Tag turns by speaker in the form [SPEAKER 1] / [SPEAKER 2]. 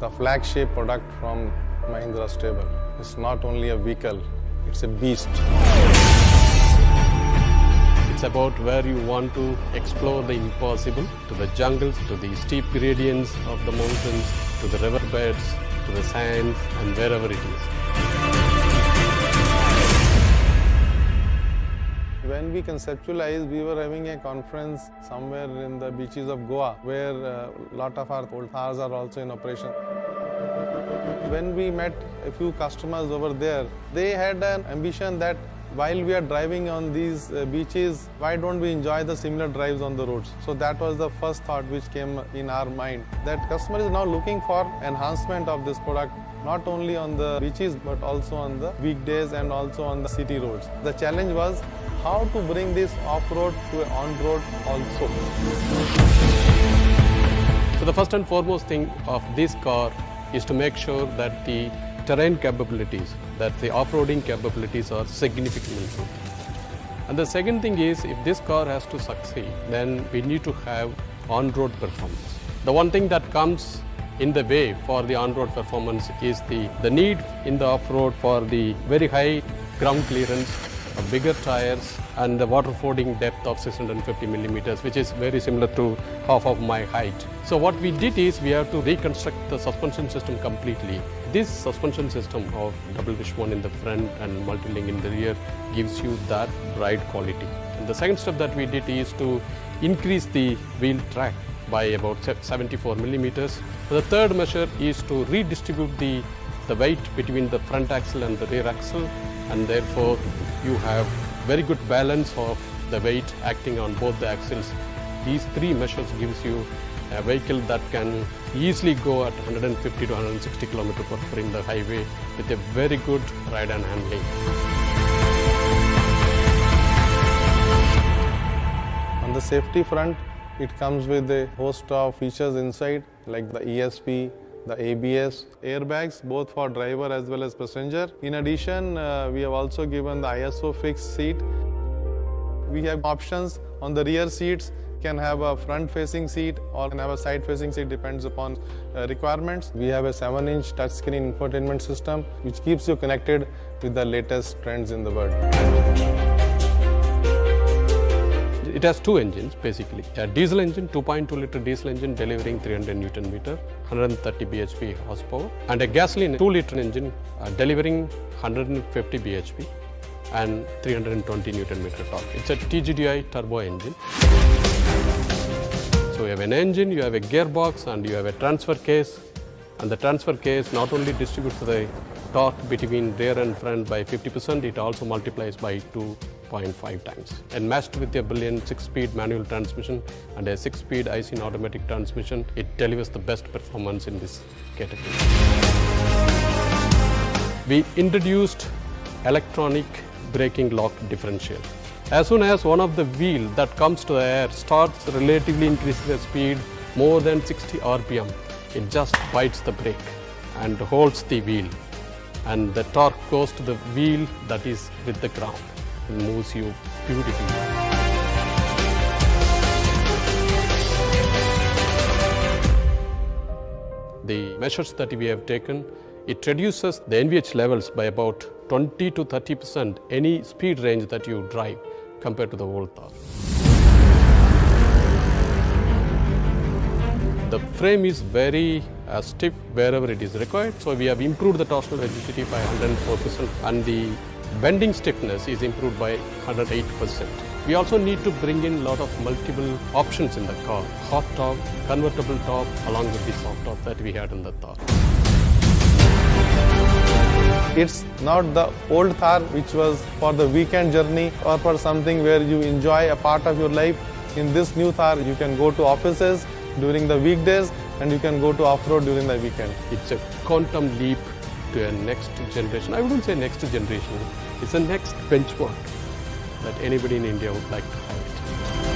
[SPEAKER 1] the flagship product from Mahindra stable. It's not only a vehicle, it's a beast.
[SPEAKER 2] It's about where you want to explore the impossible, to the jungles, to the steep gradients of the mountains, to the riverbeds, to the sands, and wherever it is.
[SPEAKER 1] When we conceptualized, we were having a conference somewhere in the beaches of Goa, where a lot of our old Thars are also in operation. When we met a few customers over there, they had an ambition that while we are driving on these beaches, why don't we enjoy the similar drives on the roads? So that was the first thought which came in our mind, that customer is now looking for enhancement of this product, not only on the beaches but also on the weekdays and also on the city roads. The challenge was how to bring this off-road to on-road also.
[SPEAKER 2] So the first and foremost thing of this car is to make sure that the terrain capabilities, that the off-roading capabilities are significantly improved. And the second thing is, if this car has to succeed, then we need to have on-road performance. The one thing that comes in the way for the on-road performance is the need in the off-road for the very high ground clearance, bigger tires, and the water fording depth of 650 millimeters, which is very similar to half of my height. So what we did is we have to reconstruct the suspension system completely. This suspension system of double wishbone in the front and multi-link in the rear gives you that ride quality. And the second step that we did is to increase the wheel track by about 74 millimeters. The third measure is to redistribute the weight between the front axle and the rear axle, and therefore you have very good balance of the weight acting on both the axles. These three measures gives you a vehicle that can easily go at 150 to 160 km per hour in the highway with a very good ride and handling.
[SPEAKER 1] On the safety front, it comes with a host of features inside, like the ESP, the ABS, airbags, both for driver as well as passenger. In addition, we have also given the ISO fixed seat. We have options on the rear seats, can have a front-facing seat or can have a side-facing seat, depends upon requirements. We have a 7-inch touchscreen infotainment system, which keeps you connected with the latest trends in the world.
[SPEAKER 2] It has two engines basically. A diesel engine, 2.2 liter diesel engine delivering 300 Newton meter, 130 bhp horsepower, and a gasoline 2 liter engine delivering 150 bhp and 320 Newton meter torque. It's a TGDI turbo engine. So you have an engine, you have a gearbox, and you have a transfer case. And the transfer case not only distributes the torque between rear and front by 50%, it also multiplies by 2.5 times. And matched with a brilliant 6-speed manual transmission and a 6-speed IC automatic transmission, it delivers the best performance in this category. We introduced electronic braking lock differential. As soon as one of the wheel that comes to the air starts relatively increasing the speed more than 60 RPM, it just bites the brake and holds the wheel, and the torque goes to the wheel that is with the ground. It moves you beautifully. The measures that we have taken, it reduces the NVH levels by about 20 to 30% any speed range that you drive compared to the old Thar. The frame is very stiff wherever it is required, so we have improved the torsional rigidity by 104%, and the bending stiffness is improved by 108%. We also need to bring in a lot of multiple options in the car: hot top, convertible top, along with the soft top that we had in the Thar.
[SPEAKER 1] It's not the old Thar which was for the weekend journey or for something where you enjoy a part of your life. In this new Thar, you can go to offices during the weekdays and you can go to off-road during the weekend.
[SPEAKER 2] It's a quantum leap to a next generation. I wouldn't say next generation, it's a next benchmark that anybody in India would like to have it.